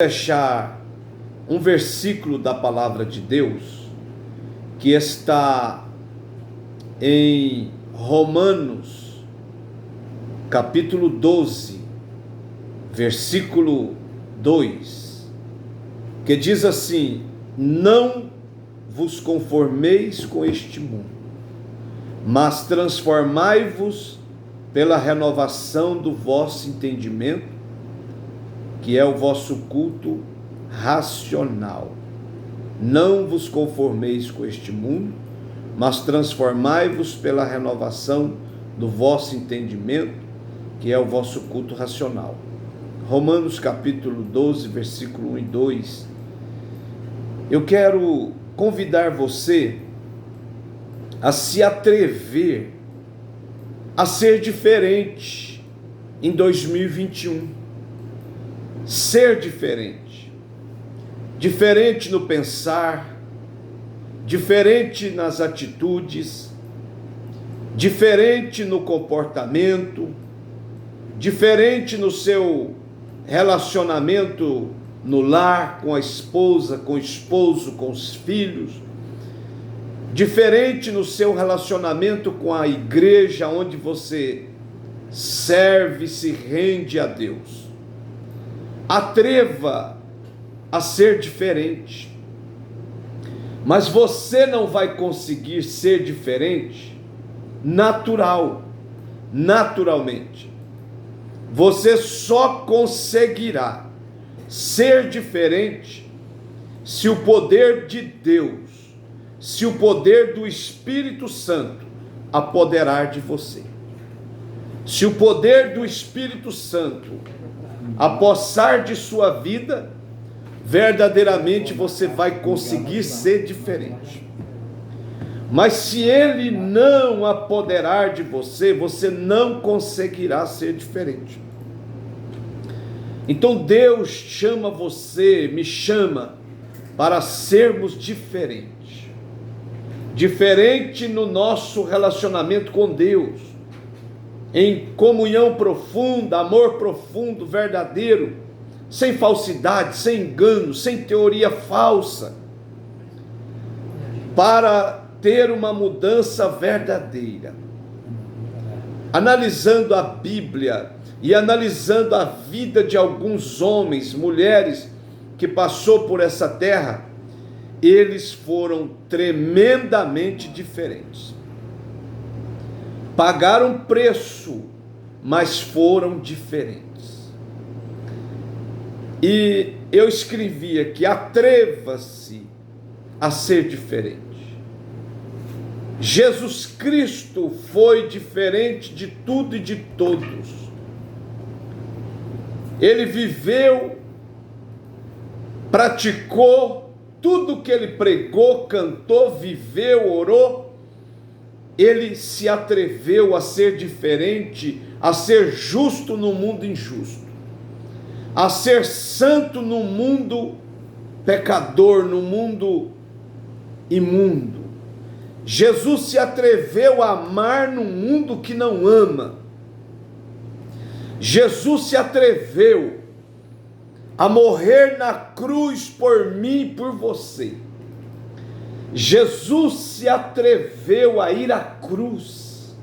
Deixar um versículo da palavra de Deus que está em Romanos, capítulo 12, versículo 2, que diz assim: não vos conformeis com este mundo, mas transformai-vos pela renovação do vosso entendimento, que é o vosso culto racional. Não vos conformeis com este mundo, mas transformai-vos pela renovação do vosso entendimento, que é o vosso culto racional. Romanos capítulo 12, versículo 1 e 2. Eu quero convidar você a se atrever a ser diferente em 2021. Ser diferente. Diferente no pensar, diferente nas atitudes, diferente no comportamento, diferente no seu relacionamento no lar, com a esposa, com o esposo, com os filhos, diferente no seu relacionamento com a igreja onde você serve, se rende a Deus. Atreva a ser diferente, mas você não vai conseguir ser diferente naturalmente. Você só conseguirá ser diferente se o poder de Deus, se o poder do Espírito Santo apoderar de você. Se o poder do Espírito Santo apossar de sua vida, verdadeiramente você vai conseguir ser diferente. Mas se ele não apoderar de você, você não conseguirá ser diferente. Então Deus chama você, me chama, para sermos diferentes. Diferente no nosso relacionamento com Deus, em comunhão profunda, amor profundo, verdadeiro, sem falsidade, sem engano, sem teoria falsa, para ter uma mudança verdadeira. Analisando a Bíblia e analisando a vida de alguns homens, mulheres que passou por essa terra, eles foram tremendamente diferentes. Pagaram preço, mas foram diferentes. E eu escrevi aqui: atreva-se a ser diferente. Jesus Cristo foi diferente de tudo e de todos. Ele viveu, praticou tudo que ele pregou, cantou, viveu, orou. Ele se atreveu a ser diferente, a ser justo no mundo injusto, a ser santo no mundo pecador, no mundo imundo. Jesus se atreveu a amar no mundo que não ama. Jesus se atreveu a morrer na cruz por mim e por você. Jesus se atreveu a ir à cruz,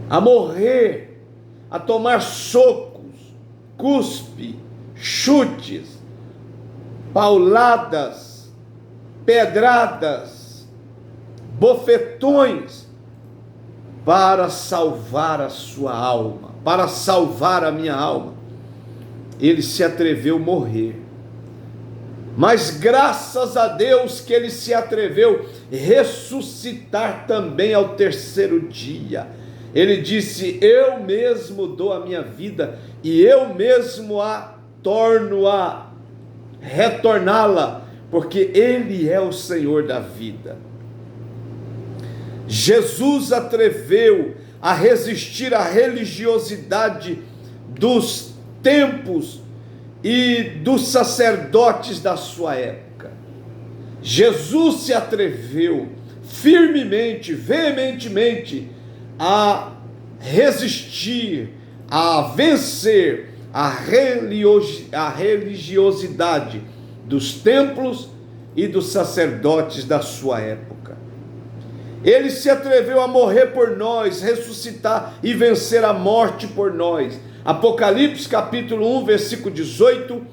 a morrer, a tomar socos, cuspe, chutes, pauladas, pedradas, bofetões, para salvar a sua alma, para salvar a minha alma. Ele se atreveu a morrer. Mas graças a Deus que ele se atreveu a ressuscitar também ao terceiro dia. Ele disse: eu mesmo dou a minha vida e eu mesmo a torno a retorná-la, porque ele é o Senhor da vida. Jesus atreveu a resistir à religiosidade dos tempos e dos sacerdotes da sua época. Jesus se atreveu firmemente, veementemente a resistir, a vencer a religiosidade dos templos e dos sacerdotes da sua época. Ele se atreveu a morrer por nós, ressuscitar e vencer a morte por nós. Apocalipse capítulo 1, versículo 18,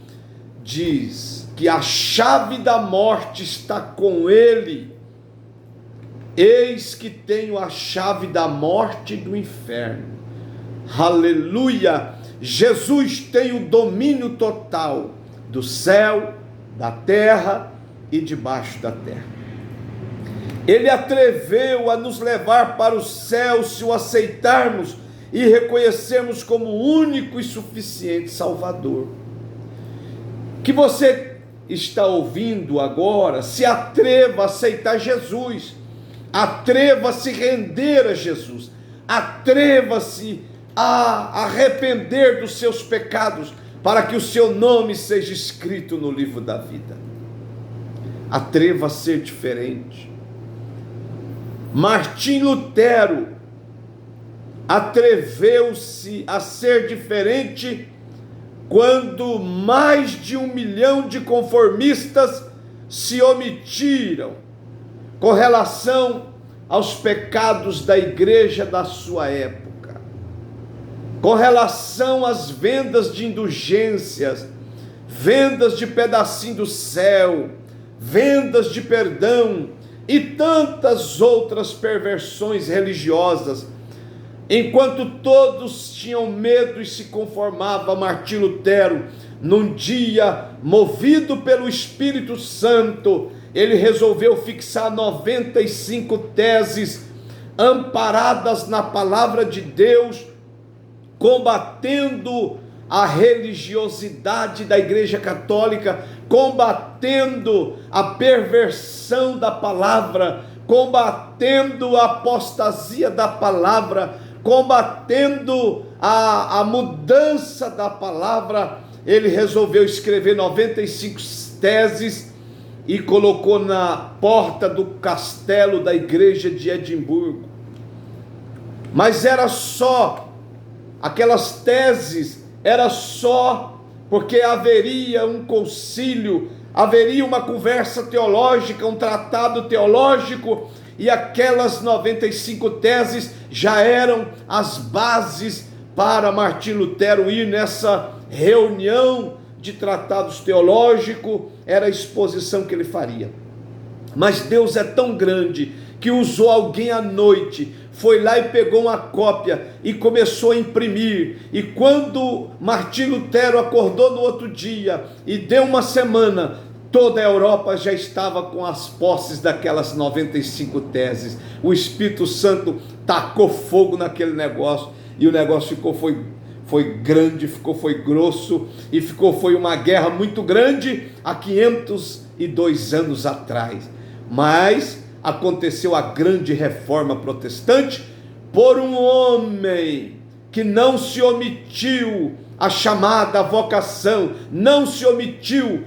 diz que a chave da morte está com ele. Eis que tenho a chave da morte e do inferno. Aleluia! Jesus tem o domínio total do céu, da terra e debaixo da terra. Ele atreveu a nos levar para o céu se o aceitarmos e reconhecermos como único e suficiente Salvador. Que você está ouvindo agora, se atreva a aceitar Jesus, atreva a se render a Jesus, atreva-se a arrepender dos seus pecados, para que o seu nome seja escrito no livro da vida. Atreva a ser diferente. Martim Lutero atreveu-se a ser diferente quando mais de 1 milhão de conformistas se omitiram com relação aos pecados da igreja da sua época, com relação às vendas de indulgências, vendas de pedacinho do céu, vendas de perdão e tantas outras perversões religiosas. Enquanto todos tinham medo e se conformavam, Martim Lutero, num dia movido pelo Espírito Santo, ele resolveu fixar 95 teses amparadas na palavra de Deus, combatendo a religiosidade da Igreja Católica, combatendo a perversão da palavra, combatendo a apostasia da palavra, combatendo a mudança da palavra. Ele resolveu escrever 95 teses e colocou na porta do castelo da igreja de Edimburgo. Mas era só, aquelas teses, era só porque haveria um concílio, haveria uma conversa teológica, um tratado teológico, e aquelas 95 teses já eram as bases para Martim Lutero ir nessa reunião de tratados teológicos, era a exposição que ele faria. Mas Deus é tão grande que usou alguém à noite, foi lá e pegou uma cópia e começou a imprimir, e quando Martim Lutero acordou no outro dia e deu uma semana, toda a Europa já estava com as posses daquelas 95 teses. O Espírito Santo tacou fogo naquele negócio, e o negócio foi grande, foi grosso, e foi uma guerra muito grande há 502 anos atrás. Mas aconteceu a grande reforma protestante por um homem que não se omitiu a chamada, a vocação, não se omitiu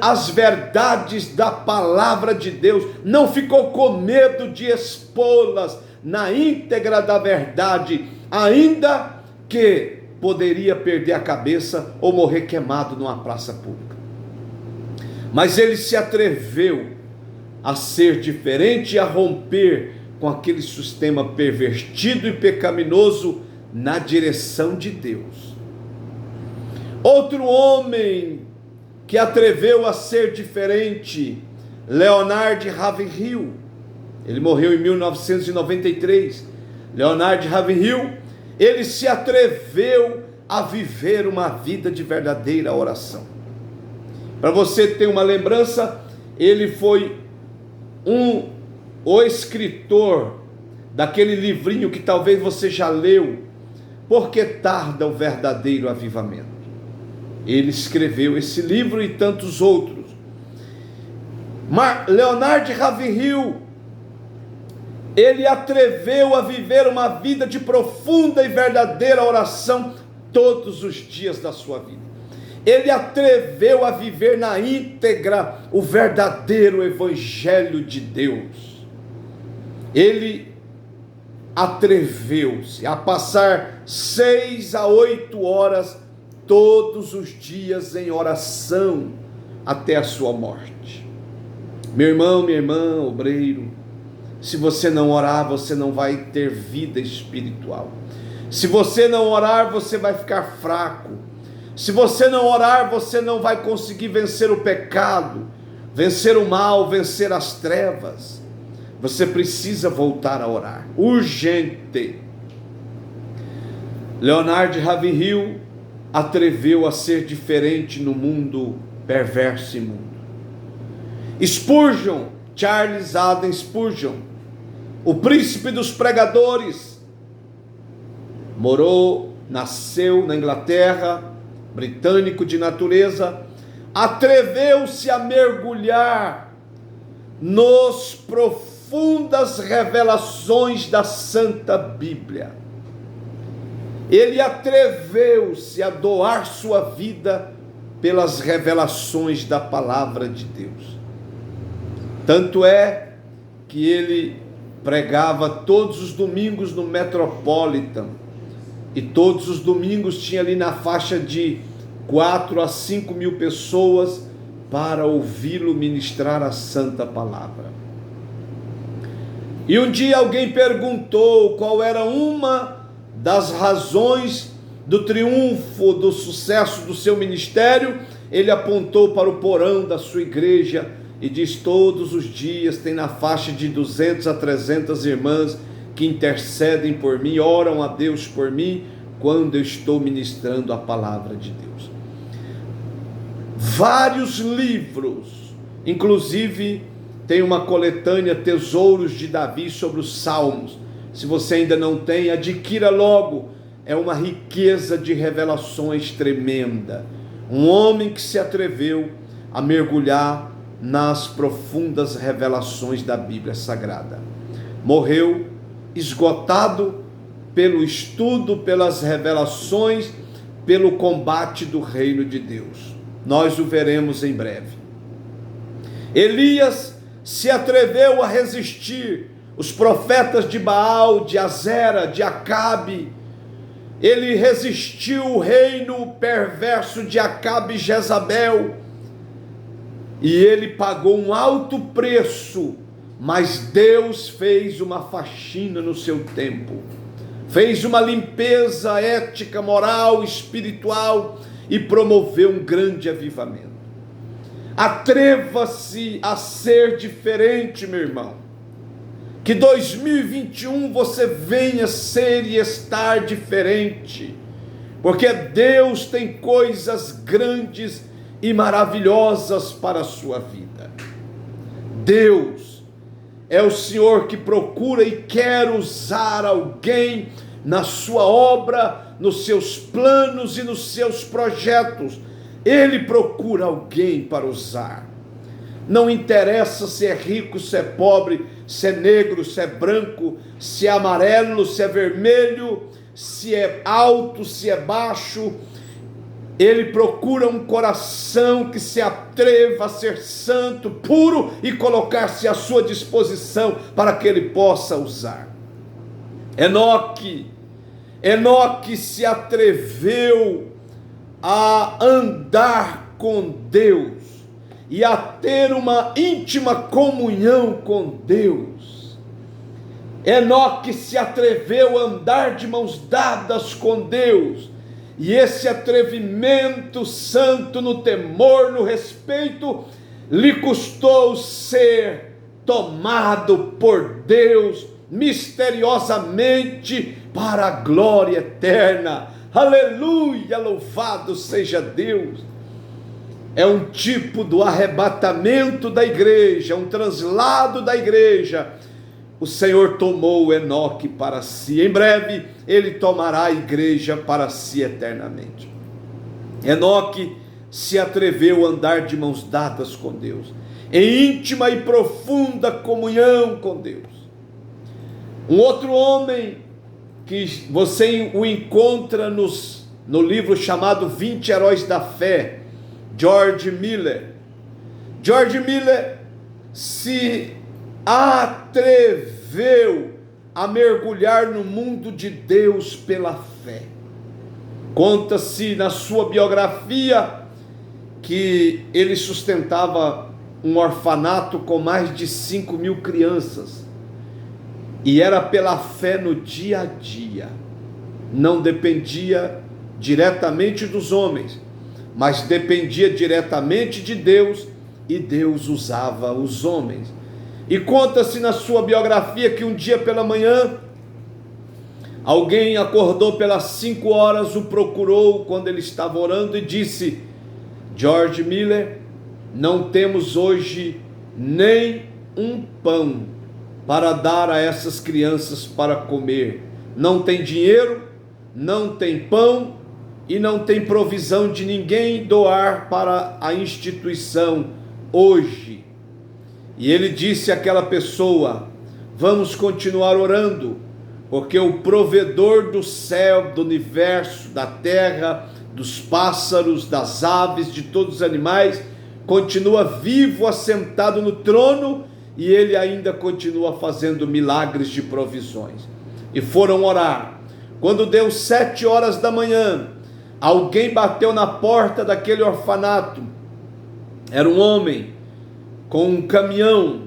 as verdades da palavra de Deus, não ficou com medo de expô-las na íntegra da verdade, ainda que poderia perder a cabeça ou morrer queimado numa praça pública. Mas ele se atreveu a ser diferente e a romper com aquele sistema pervertido e pecaminoso na direção de Deus. Outro homem que atreveu a ser diferente, Leonard Ravenhill. Ele morreu em 1993. Leonard Ravenhill, ele se atreveu a viver uma vida de verdadeira oração. Para você ter uma lembrança, ele foi o escritor daquele livrinho que talvez você já leu, Por que tarda o verdadeiro avivamento? Ele escreveu esse livro e tantos outros. Leonard Ravenhill, ele atreveu a viver uma vida de profunda e verdadeira oração todos os dias da sua vida. Ele atreveu a viver na íntegra o verdadeiro evangelho de Deus. Ele atreveu-se a passar 6 a 8 horas todos os dias em oração até a sua morte. Meu irmão, minha irmã, obreiro, se você não orar, você não vai ter vida espiritual. Se você não orar, você vai ficar fraco. Se você não orar, você não vai conseguir vencer o pecado, vencer o mal, vencer as trevas. Você precisa voltar a orar, urgente. Leonard Ravenhill atreveu a ser diferente no mundo perverso e imundo. Spurgeon, Charles Haddon Spurgeon, o príncipe dos pregadores, nasceu na Inglaterra, britânico de natureza, atreveu-se a mergulhar nos profundas revelações da Santa Bíblia. Ele atreveu-se a doar sua vida pelas revelações da palavra de Deus. Tanto é que ele pregava todos os domingos no Metropolitan, e todos os domingos tinha ali na faixa de 4 a 5 mil pessoas para ouvi-lo ministrar a santa palavra. E um dia alguém perguntou qual era uma das razões do triunfo, do sucesso do seu ministério. Ele apontou para o porão da sua igreja e diz: todos os dias tem na faixa de 200 a 300 irmãs que intercedem por mim, oram a Deus por mim, quando eu estou ministrando a palavra de Deus. Vários livros, inclusive tem uma coletânea Tesouros de Davi sobre os Salmos. Se você ainda não tem, adquira logo. É uma riqueza de revelações tremenda. Um homem que se atreveu a mergulhar nas profundas revelações da Bíblia Sagrada. Morreu esgotado pelo estudo, pelas revelações, pelo combate do reino de Deus. Nós o veremos em breve. Elias se atreveu a resistir os profetas de Baal, de Azera, de Acabe. Ele resistiu o reino perverso de Acabe e Jezabel, e ele pagou um alto preço, mas Deus fez uma faxina no seu tempo, fez uma limpeza ética, moral, espiritual, e promoveu um grande avivamento. Atreva-se a ser diferente, meu irmão. Que 2021 você venha ser e estar diferente, porque Deus tem coisas grandes e maravilhosas para a sua vida. Deus é o Senhor que procura e quer usar alguém na sua obra, nos seus planos e nos seus projetos. Ele procura alguém para usar. Não interessa se é rico, se é pobre, se é negro, se é branco, se é amarelo, se é vermelho, se é alto, se é baixo. Ele procura um coração que se atreva a ser santo, puro, e colocar-se à sua disposição para que ele possa usar. Enoque se atreveu a andar com Deus e a ter uma íntima comunhão com Deus. Enoque se atreveu a andar de mãos dadas com Deus, e esse atrevimento santo no temor, no respeito, lhe custou ser tomado por Deus misteriosamente para a glória eterna. Aleluia, louvado seja Deus. É um tipo do arrebatamento da igreja, um translado da igreja. O Senhor tomou Enoque para si. Em breve ele tomará a igreja para si eternamente. Enoque se atreveu a andar de mãos dadas com Deus, em íntima e profunda comunhão com Deus. Um outro homem que você o encontra no livro chamado 20 Heróis da Fé, George Miller. George Miller se atreveu a mergulhar no mundo de Deus pela fé. Conta-se na sua biografia que ele sustentava um orfanato com mais de 5.000 crianças, e era pela fé no dia a dia, não dependia diretamente dos homens, mas dependia diretamente de Deus, e Deus usava os homens. E conta-se na sua biografia que um dia pela manhã, alguém acordou pelas 5 horas, o procurou quando ele estava orando e disse: George Miller, não temos hoje nem um pão para dar a essas crianças para comer. Não tem dinheiro, não tem pão e não tem provisão de ninguém doar para a instituição hoje. E ele disse àquela pessoa: vamos continuar orando, porque o provedor do céu, do universo, da terra, dos pássaros, das aves, de todos os animais, continua vivo, assentado no trono, e ele ainda continua fazendo milagres de provisões. E foram orar. Quando deu 7 horas da manhã, alguém bateu na porta daquele orfanato. Era um homem com um caminhão,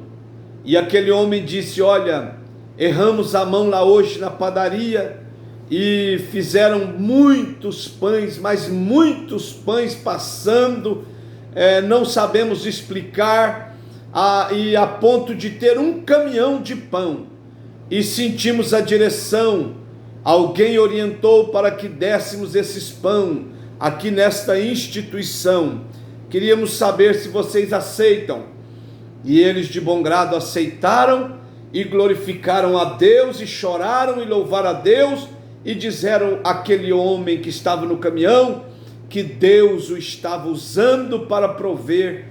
e aquele homem disse: olha, erramos a mão lá hoje na padaria, e fizeram muitos pães, mas muitos pães passando, não sabemos explicar, e a ponto de ter um caminhão de pão, e sentimos a direção, alguém orientou para que dessemos esses pão aqui nesta instituição, queríamos saber se vocês aceitam. E eles de bom grado aceitaram, e glorificaram a Deus, e choraram e louvaram a Deus, e disseram àquele homem que estava no caminhão que Deus o estava usando para prover,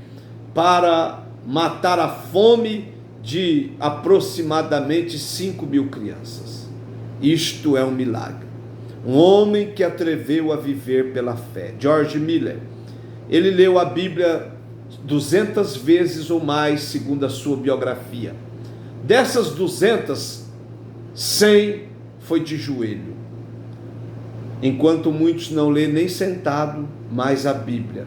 para matar a fome de aproximadamente 5.000 crianças. Isto é um milagre. Um homem que atreveu a viver pela fé. George Miller, ele leu a Bíblia 200 vezes ou mais, segundo a sua biografia. Dessas 200, 100 foi de joelho, enquanto muitos não lêem nem sentado mais a Bíblia.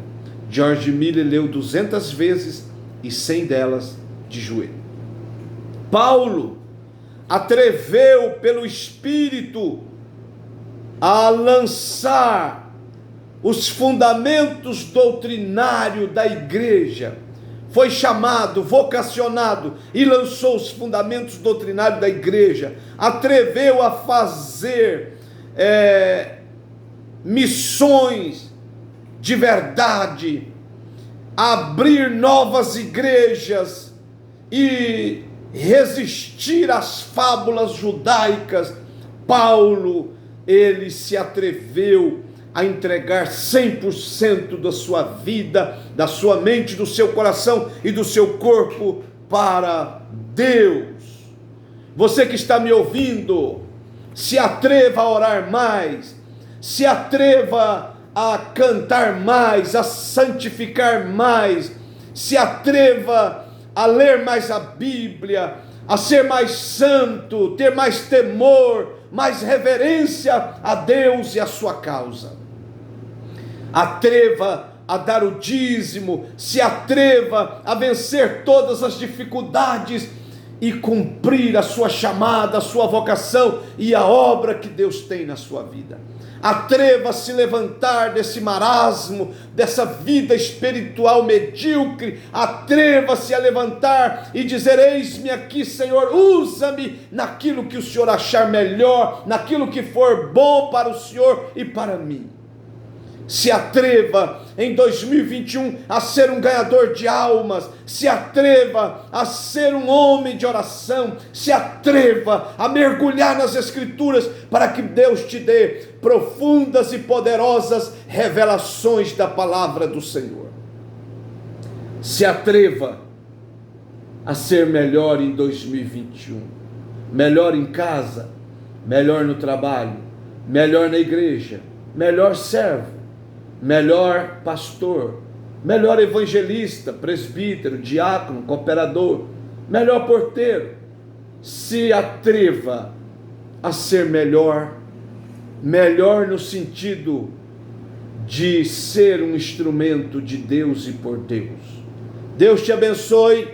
George Miller leu 200 vezes e 100 delas de joelho. Paulo atreveu pelo Espírito a lançar os fundamentos doutrinários da igreja. Foi chamado, vocacionado e lançou os fundamentos doutrinários da igreja. Atreveu a fazer missões de verdade, abrir novas igrejas e resistir às fábulas judaicas. Paulo, ele se atreveu a entregar 100% da sua vida, da sua mente, do seu coração e do seu corpo para Deus. Você que está me ouvindo, se atreva a orar mais, se atreva a cantar mais, a santificar mais, se atreva a ler mais a Bíblia, a ser mais santo, ter mais temor, mais reverência a Deus e a sua causa. Atreva a dar o dízimo, se atreva a vencer todas as dificuldades e cumprir a sua chamada, a sua vocação e a obra que Deus tem na sua vida. Atreva a se levantar desse marasmo, dessa vida espiritual medíocre. Atreva-se a levantar e dizer: eis-me aqui, Senhor, usa-me naquilo que o Senhor achar melhor, naquilo que for bom para o Senhor e para mim. Se atreva em 2021 a ser um ganhador de almas, se atreva a ser um homem de oração, se atreva a mergulhar nas Escrituras para que Deus te dê profundas e poderosas revelações da palavra do Senhor. Se atreva a ser melhor em 2021, melhor em casa, melhor no trabalho, melhor na igreja, melhor servo, melhor pastor, melhor evangelista, presbítero, diácono, cooperador, melhor porteiro. Se atreva a ser melhor, melhor no sentido de ser um instrumento de Deus e por Deus. Deus te abençoe,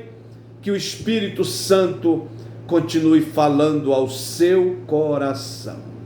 que o Espírito Santo continue falando ao seu coração.